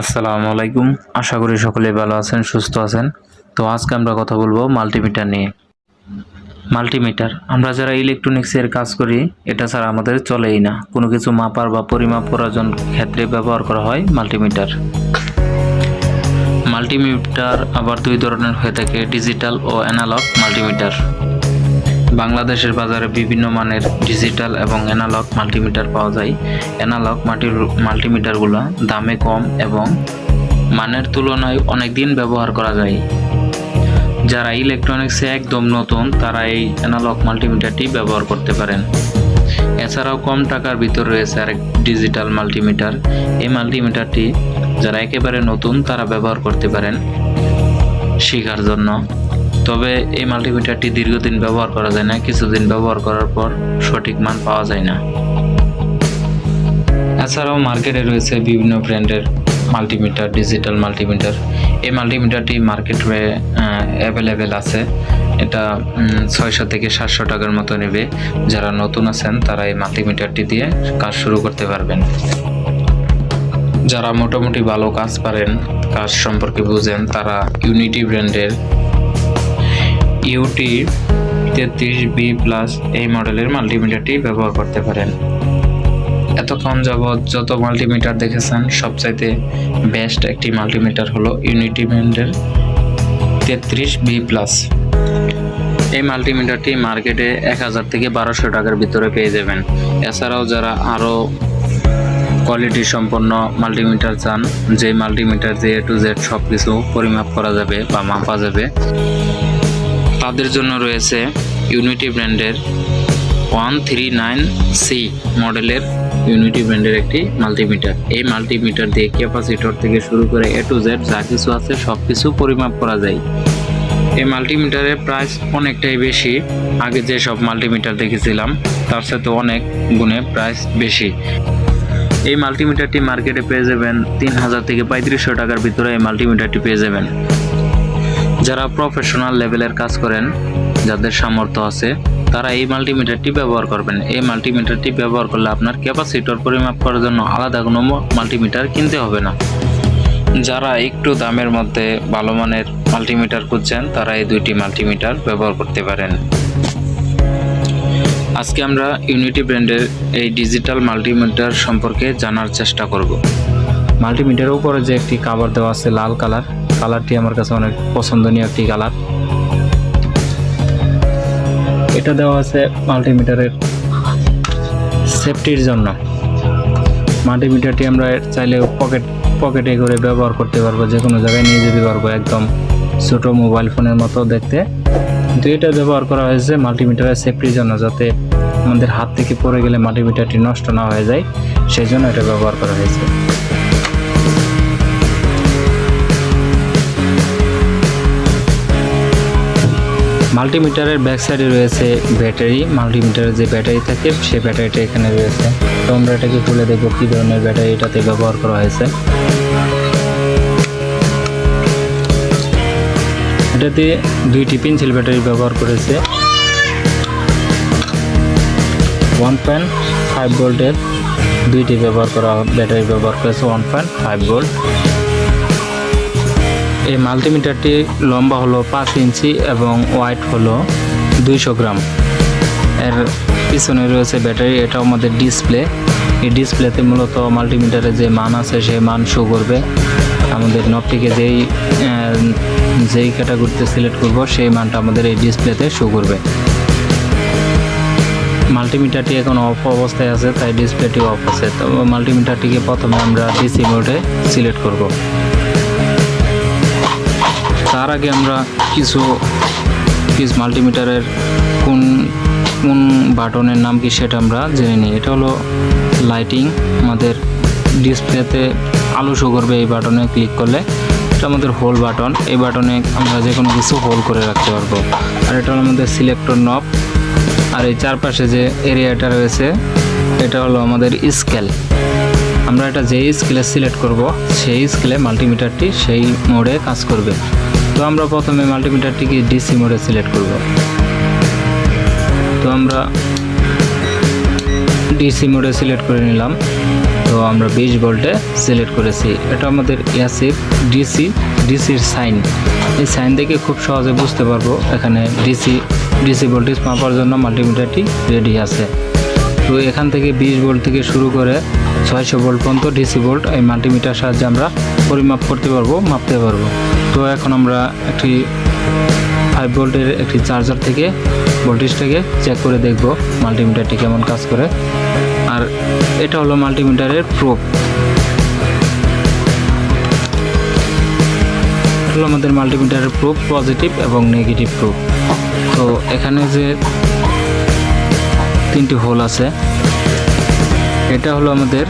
আসসালামু আলাইকুম। আশা করি সকলে ভালো আছেন, সুস্থ আছেন। তো আজকে আমরা কথা বলবো মাল্টিমিটার নিয়ে। মাল্টিমিটার আমরা যারা ইলেকট্রনিক্সের কাজ করি, এটা ছাড়া আমাদের চলেই না। কোনো কিছু মাপার বা পরিমাপ করার জন্য ক্ষেত্রে ব্যবহার করা হয় মাল্টিমিটার। মাল্টিমিটার আবার দুই ধরনের হয়ে থাকে, ডিজিটাল ও অ্যানালগ মাল্টিমিটার। বাংলাদেশের বাজারে বিভিন্ন মানের ডিজিটাল এবং অ্যানালগ মাল্টিমিটার পাওয়া যায়। অ্যানালগ মাল্টিমিটারগুলো দামে কম এবং মানের তুলনায় অনেক দিন ব্যবহার করা যায়। যারা ইলেকট্রনিক্সে একদম নতুন তারা এই অ্যানালগ মাল্টিমিটারটি ব্যবহার করতে পারেন। এছাড়াও কম টাকার ভিতর রয়েছে আরেক ডিজিটাল মাল্টিমিটার। এই মাল্টিমিটারটি যারা একেবারে নতুন তারা ব্যবহার করতে পারেন শেখার জন্য। তবে এই মাল্টিমিটারটি দীর্ঘদিন ব্যবহার করা যায় না, কিছুদিন ব্যবহার করার পর সঠিক মান পাওয়া যায় না। এছাড়াও মার্কেটে রয়েছে বিভিন্ন ব্র্যান্ডের মাল্টিমিটার, ডিজিটাল মাল্টিমিটার। এই মাল্টিমিটারটি মার্কেটে অ্যাভেলেবেল আছে। এটা 600 থেকে 700 টাকার মতো নেবে। যারা নতুন আছেন তারা এই মাল্টিমিটারটি দিয়ে কাজ শুরু করতে পারবেন। যারা মোটামুটি ভালো কাজ পারেন, কাজ সম্পর্কে বুঝেন, তারা ইউনিটি ব্র্যান্ডের ইউটি 33B+ এই মডেলের মাল্টিমিটারটি ব্যবহার করতে পারেন। এতক্ষণ যাবৎ যত মাল্টিমিটার দেখেছেন সবচাইতে বেস্ট একটি মাল্টিমিটার হলো ইউনিটি ব্র্যান্ডের 33B+। এই মাল্টিমিটারটি মার্কেটে 1000 থেকে 1200 টাকার ভিতরে পেয়ে যাবেন। এছাড়াও যারা আরও কোয়ালিটি সম্পন্ন মাল্টিমিটার চান, যে মাল্টিমিটার দিয়ে A to Z সব কিছু পরিমাপ করা যাবে বা মাপা যাবে, তাদের জন্য রয়েছে ইউনিটি ব্র্যান্ডের 139C মডেলের ইউনিটি ব্র্যান্ডের একটি মাল্টিমিটার। এই মাল্টিমিটার দিয়ে ক্যাপাসিটর থেকে শুরু করে A to Z যা কিছু আছে সব কিছু পরিমাপ করা যায়। এই মাল্টিমিটারের প্রাইস অনেকটাই বেশি। আগে যে সব মাল্টিমিটার দেখেছিলাম তার সাথে অনেক গুণে প্রাইস বেশি। এই মাল্টিমিটারটি মার্কেটে পেয়ে যাবেন 3000 থেকে 3500 টাকার ভিতরে এই মাল্টিমিটারটি পেয়ে যাবেন। যারা প্রফেশনাল লেভেলের কাজ করেন, যাদের সামর্থ্য আছে, তারা এই মাল্টিমিটারটি ব্যবহার করবেন। এই মাল্টিমিটারটি ব্যবহার করলে আপনার ক্যাপাসিটর পরিমাপ করার জন্য আলাদা কোনো মাল্টিমিটার কিনতে হবে না। যারা একটু দামের মধ্যে ভালো মানের মাল্টিমিটার খুঁজছেন তারা এই দুইটি মাল্টিমিটার ব্যবহার করতে পারেন। আজকে আমরা ইউনিটি ব্র্যান্ডের এই ডিজিটাল মাল্টিমিটার সম্পর্কে জানার চেষ্টা করব। মাল্টিমিটারের উপরে যে একটি কভার দেওয়া আছে লাল কালারটি আমার কাছে অনেক পছন্দনীয় একটি কালার। এটা দেওয়া আছে মাল্টিমিটারের সেফটির জন্য। মাল্টিমিটারটি আমরা চাইলে পকেটে করে ব্যবহার করতে পারবো, যে কোনো জায়গায় নিয়ে যেতে পারবো, একদম ছোট মোবাইল ফোনের মতো দেখতে। কিন্তু এটা ব্যবহার করা হয়েছে মাল্টিমিটারের সেফটির জন্য, যাতে আমাদের হাত থেকে পড়ে গেলে মাল্টিমিটারটি নষ্ট না হয়ে যায়, সেই জন্য এটা ব্যবহার করা হয়েছে। মাল্টিমিটারের ব্যাক সাইডে রয়েছে ব্যাটারি। মাল্টিমিটারের যে ব্যাটারি থাকে সেই ব্যাটারিটা এখানে রয়েছে। তো আমরা এটাকে খুলে দেখবো কী ধরনের ব্যাটারি এটাতে ব্যবহার করা হয়েছে। এটাতে 2টি পেন্সিল ব্যাটারি ব্যবহার করেছে। 1.5 ভোল্টের 2টি ব্যাটারি ব্যবহার করেছে 1.5 ভোল্ট। এই মাল্টিমিটারটি লম্বা হলো 5 ইঞ্চি এবং ওয়েট হলো 200 গ্রাম। এর পিছনে রয়েছে ব্যাটারি। এটা আমাদের ডিসপ্লে। এই ডিসপ্লেতে মূলত মাল্টিমিটারে যে মান আছে সেই মান শো করবে। আমাদের নবটিকে যেই ক্যাটাগরিতে সিলেক্ট করব সেই মানটা আমাদের এই ডিসপ্লেতে শো করবে। মাল্টিমিটারটি এখন অফ অবস্থায় আছে, তাই ডিসপ্লেটি অফ আছে। তো মাল্টিমিটারটিকে প্রথমে আমরা ডিসি মোডে সিলেক্ট করব। তার আগে আমরা কিছু মাল্টিমিটারের কোন বাটনের নাম কি সেটা আমরা জেনে নিই। এটা হলো লাইটিং। আমাদের ডিসপ্লেতে আলো শো করবে এই বাটনে ক্লিক করলে। এটা আমাদের হোল বাটন। এই বাটনে আমরা যে কোনো কিছু হোল্ড করে রাখতে পারবো। আর এটা হলো আমাদের সিলেক্টর নব। আর এই চারপাশে যে এরিয়াটা রয়েছে এটা হলো আমাদের স্কেল। আমরা এটা যেই স্কেলে সিলেক্ট করব সেই স্কেলে মাল্টিমিটারটি সেই মোডে কাজ করবে। তো আমরা প্রথমে মাল্টিমিটারটিকে ডিসি মোডে সিলেক্ট করব। তো আমরা ডিসি মোডে সিলেক্ট করে নিলাম। তো আমরা 20 ভোল্টে সিলেক্ট করেছি। এটা আমাদের এসি ডিসির সাইন। এই সাইন দেখে খুব সহজে বুঝতে পারবো এখানে ডিসি ভোল্টেজ মাপার জন্য মাল্টিমিটারটি রেডি আছে। তো এখান থেকে 20 ভোল্ট থেকে শুরু করে 600 ভোল্ট পর্যন্ত ডিসি ভোল্ট এই মাল্টিমিটার সাহায্যে আমরা পরিমাপ করতে পারবো, মাপতে পারবো। তো এখন আমরা একটি 5 ভোল্টের একটি চার্জার থেকে ভোল্টেজটাকে চেক করে দেখব মাল্টিমিটারটি কেমন কাজ করে। আর এটা হলো মাল্টিমিটারের প্রোব। এটা হলো আমাদের মাল্টিমিটারের প্রোব, পজিটিভ এবং নেগেটিভ প্রোব। তো এখানে যে 3টি হোল আছে, এটা হলো আমাদের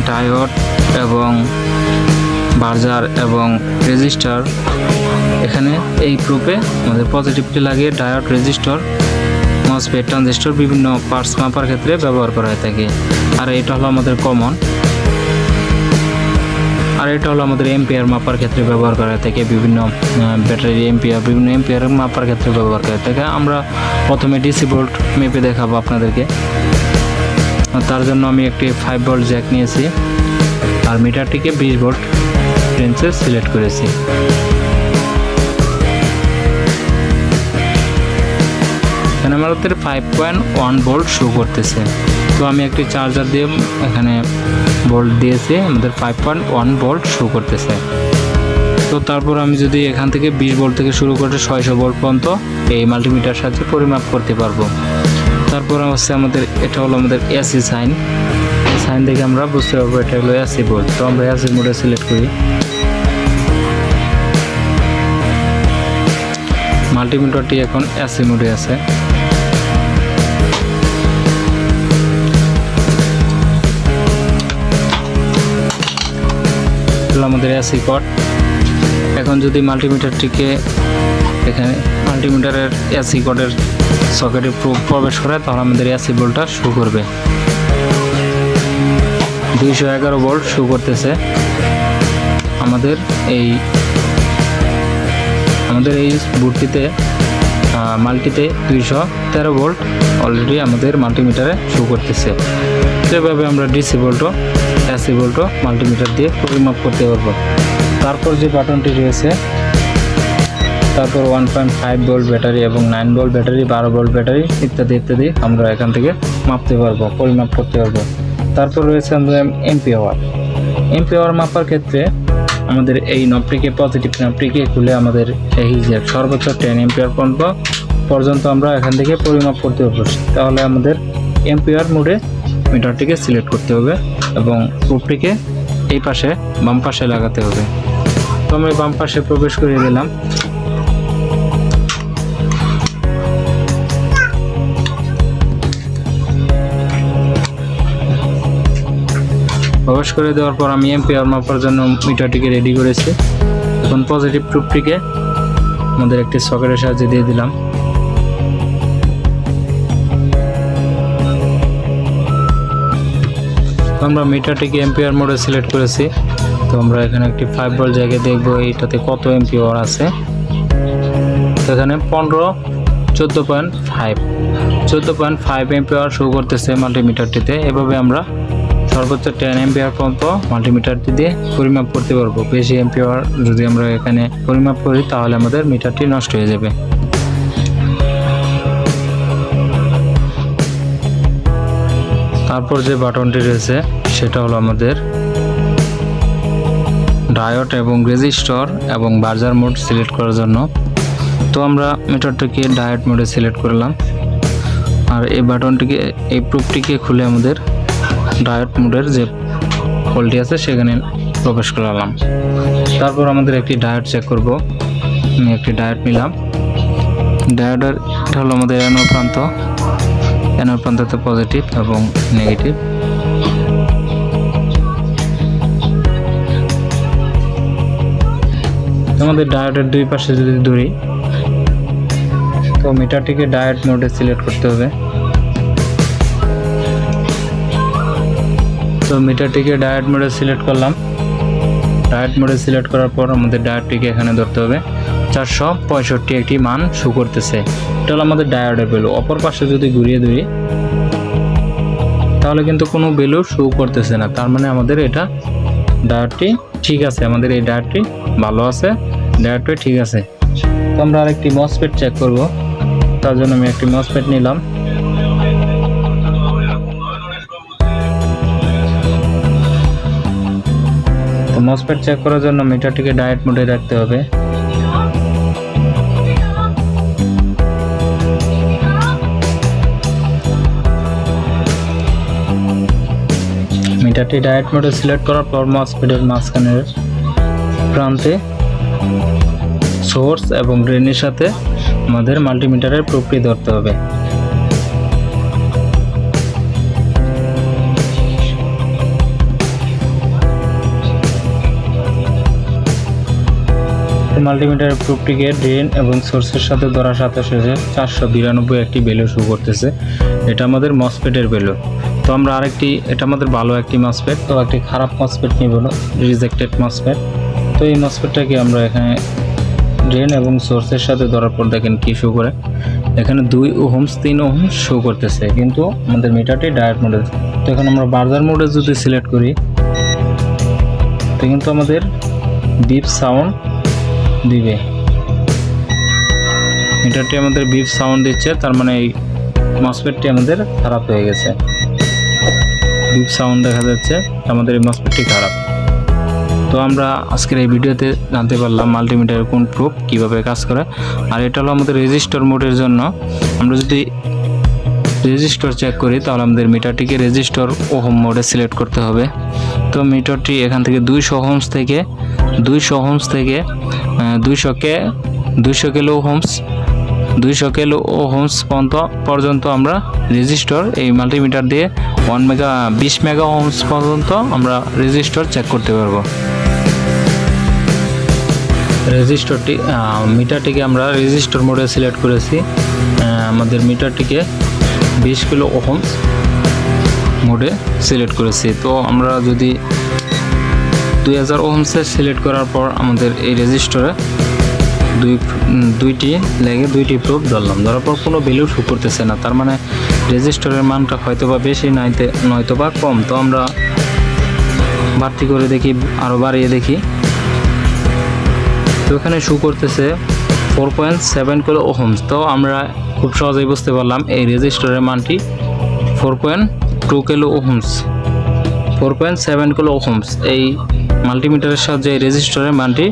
ডায়োড এবং বার্জার এবং রেজিস্টার। এখানে এই প্রোবে আমাদের পজিটিভটি লাগিয়ে ডায়োড, রেজিস্টর, মসফেট, ট্রানজিস্টর বিভিন্ন পার্টস মাপার ক্ষেত্রে ব্যবহার করা হয়ে থাকে। আর এটা হলো আমাদের কমন। আর এটা হলো আমাদের এম্পিয়ার মাপার ক্ষেত্রে ব্যবহার করা হয়ে থাকে, বিভিন্ন ব্যাটারি বিভিন্ন এম্পিয়ার মাপার ক্ষেত্রে ব্যবহার করা হয়ে থাকে। আমরা প্রথমে ডিসি ভোল্ট মেপে দেখাবো আপনাদেরকে। তার জন্য আমি একটি 5 ভোল্ট জ্যাক নিয়েছি আর মিটারটিকে 20 ভোল্ট রেঞ্জে সিলেক্ট করেছি। এখানে আমাদের 5.1 ভোল্ট শো করতেছে। তো আমি একটি চার্জার দিয়ে এখানে ভোল্ট দিয়েছি, আমাদের 5.1 ভোল্ট শো করতেছে। তো তারপর আমি যদি এখান থেকে 20 ভোল্ট থেকে শুরু করে 600 ভোল্ট পর্যন্ত এই মাল্টিমিটার সাহায্যে পরিমাপ করতে পারবো। তারপর হচ্ছে এটা হলো আমাদের এসি সাইন। সাইন দেখে আমরা বুঝতে পারবো এটা হলো এসি ভোল্ট। তো আমরা এসি মোডে সিলেক্ট করি। মাল্টিমিটারটি এখন এসি মোডে আছে। আমাদের এসি কট। এখন যদি মাল্টিমিটারটিকে এখানে মাল্টিমিটারের এসি কটের সকেটে প্রবেশ করে তাহলে আমাদের এসি ভোল্টটা শো করবে। 211 ভোল্ট শো করতেছে। আমাদের এই বুটটিতে মাল্টিতে 213 ভোল্ট অলরেডি আমাদের মাল্টিমিটারে শো করতেছে। সেভাবে আমরা ডিসি ভোল্টও এসি ভোল্টও মাল্টিমিটার দিয়ে পরিমাপ করতে পারবো। তারপর যে বাটনটি রয়েছে, তারপর 1.5 ভোল্ট ব্যাটারি এবং 9 ভোল্ট ব্যাটারি, 12 ভোল্ট ব্যাটারি ইত্যাদি আমরা এখান থেকে মাপতে পারবো, পরিমাপ করতে পারবো। তারপর রয়েছে আমাদের এম্পিয়ার মাপার ক্ষেত্রে আমাদের এই নবটিকে, পজিটিভ নবটিকে খুলে আমাদের এই যে সর্বোচ্চ 10 এম্পিয়ার পর্যন্ত আমরা এখান থেকে পরিমাপ করতে পারবো। তাহলে আমাদের এম্পিয়ার মোডে মিটারটিকে সিলেক্ট করতে হবে এবং প্রোবটিকে এই পাশে বাম পাশে লাগাতে হবে। তো আমি বাম পাশে প্রবেশ করিয়ে দিলাম। প্রবেশ করে দেওয়ার পর আমি এম্পিয়ার মাপার জন্য মিটারটিকে রেডি করেছি। এখন পজিটিভ প্রোবটিকে আমাদের একটি সকেটের সাহায্যে দিয়ে দিলাম। আমরা মিটারটিকে এম্পিয়ার মোডে সিলেক্ট করেছি। তো আমরা এখানে একটি 5 ভোল্ট জায়গায় দেখবো এইটাতে কত এম্পিয়ার আছে। তো এখানে 14.5 এম্পিয়ার শো করতেছে মাল্টিমিটারটিতে। এভাবে আমরা সর্বোচ্চ 10 এম্পিয়ার পর্যন্ত মাল্টিমিটারটি দিয়ে পরিমাপ করতে পারবো। বেশি এম্পিয়ার যদি আমরা এখানে পরিমাপ করি তাহলে আমাদের মিটারটি নষ্ট হয়ে যাবে। তারপর যে বাটনটি রয়েছে সেটা হলো আমাদের ডায়োড এবং রেজিস্টর এবং বার্জার মোড সিলেক্ট করার জন্য। তো আমরা মিটারটিকে ডায়োড মোডে সিলেক্ট করলাম আর এই বাটনটিকে, এই প্রোবটিকে খুলে আমাদের ডায়োড মোডের যে হোলটি আছে সেখানে প্রবেশ করালাম। তারপর আমাদের একটি ডায়োড চেক করব। আমি একটি ডায়োড নিলাম। ডায়োডের এটা হলো আমাদের অ্যানোড প্রান্ততে পজিটিভ এবং নেগেটিভ। আমাদের ডায়োডের দুই পাশে যদি ধরি তো মিটারটিকে ডায়োড মোডে সিলেক্ট করতে হবে। তো মিটারটিকে ডায়োড মোডে সিলেক্ট করলাম। ডায়োড মোডে সিলেক্ট করার পর আমাদের ডায়োডটিকে এখানে ধরতে হবে। 465 একটি মান শো করতেছে। এটা হলো আমাদের ডায়োডের ভ্যালু। অপর পাশে যদি ঘুরিয়ে ধরি তাহলে কিন্তু কোনো ভ্যালু শো করতেছে না, তার মানে আমাদের এটা ডায়োডটি ঠিক আছে, আমাদের এই ডায়োডটি ভালো আছে, ডায়োডটি ঠিক আছে। তো আমরা আরেকটি মসফেট চেক করব, তার জন্য আমি একটি মসফেট নিলাম। তো মসফেট চেক করার জন্য মিটারটিকে ডায়োড মোডে রাখতে হবে। মিটারটি ডায়োড মোডে সিলেক্ট করার পর মসফেটের মাঝখানের প্রান্তে সোর্স এবং ড্রেনের সাথে আমাদের মাল্টিমিটারের প্রোবটি ধরতে হবে। মাল্টিমিটারের প্রোবটিকে ড্রেন এবং সোর্সের সাথে ধরার সাথে সাথে 492 একটি ভ্যালু শো করতেছে। এটা আমাদের মসফেটের ভ্যালু। তো আমরা আরেকটি, এটা আমাদের ভালো একটি মসফেট, তো একটি খারাপ মসফেট নিব না, রিজেক্টেড মসফেট। তো এই মসফেটটাকে আমরা এখানে ড্রেন এবং সোর্সের সাথে ধরার পর দেখেন কি শো করে, এখানে 2 ওহমস 3 ওহমস শো করতেছে, কিন্তু আমাদের মিটারটি ডায়োড মোডে। তো এখন আমরা বার্জার মোডে যদি সিলেক্ট করি তো কিন্তু আমাদের বিপ সাউন্ড দিবে, মিটারটি আমাদের বিপ সাউন্ড দিচ্ছে, তার মানে এই মসফেটটি আমাদের খারাপ হয়ে গেছে। বিপ সাউন্ড দেখা যাচ্ছে, আমাদের এই মসফেটটি খারাপ। তো আমরা আজকের এই ভিডিওতে জানতে পারলাম মাল্টিমিটারের কোন প্রোব কীভাবে কাজ করে। আর এটা হলো আমাদের রেজিস্টর মোডের জন্য। আমরা যদি রেজিস্টর চেক করি তাহলে আমাদের মিটারটিকে রেজিস্টর ওহম মোডে সিলেক্ট করতে হবে। তো মিটারটি এখান থেকে 200 ওহমস থেকে 200 কিলো ওহমস পর্যন্ত আমরা রেজিস্টর এই মাল্টিমিটার দিয়ে 20 মেগা ওহমস পর্যন্ত আমরা রেজিস্টর চেক করতে পারবো। মিটারটিকে আমরা রেজিস্টর মোডে সিলেক্ট করেছি, আমাদের মিটারটিকে 20 কিলো ওহমস মোডে সিলেক্ট করেছি। তো আমরা যদি 2000 ওহমসের সিলেক্ট করার পর আমাদের এই রেজিস্টরে দুইটি প্রোব ধরলাম, ধরার পর কোনো ভ্যালু শো করতেছে না, তার মানে রেজিস্টরের মানটা হয়তোবা বেশি নয়তোবা কম। তো আমরা বাড়তি করে দেখি, আরও বাড়িয়ে দেখি, তো এখানে শো করতেছে 4.7 কিলো ওহমস। তো আমরা খুব সহজেই বুঝতে পারলাম এই রেজিস্টরের মানটি 4.2 কিলো ওহমস, 4.7 কিলো ওহমস। এই মাল্টিমিটারের সাহায্যে এই রেজিস্টরের মানটি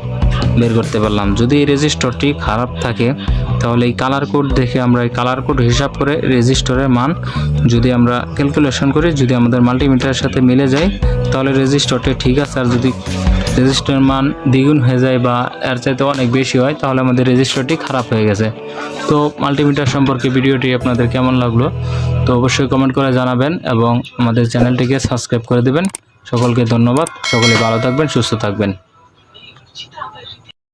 বের করতে পারলাম। যদি এই রেজিস্টরটি খারাপ থাকে তাহলে এই কালার কোড দেখে আমরা এই কালার কোড হিসাব করে রেজিস্টরের মান যদি আমরা ক্যালকুলেশন করি, যদি আমাদের মাল্টিমিটারের সাথে মিলে যায় তাহলে রেজিস্টরটি ঠিক আছে। আর যদি রেজিস্টরের মান দ্বিগুণ হয়ে যায় বা এর চাইতে অনেক বেশি হয় তাহলে আমাদের রেজিস্টরটি খারাপ হয়ে গেছে। তো মাল্টিমিটার সম্পর্কে ভিডিওটি আপনাদের কেমন লাগলো তো অবশ্যই কমেন্ট করে জানাবেন এবং আমাদের চ্যানেলটিকে সাবস্ক্রাইব করে দেবেন। সকলকে ধন্যবাদ, সকলে ভালো থাকবেন, সুস্থ থাকবেন।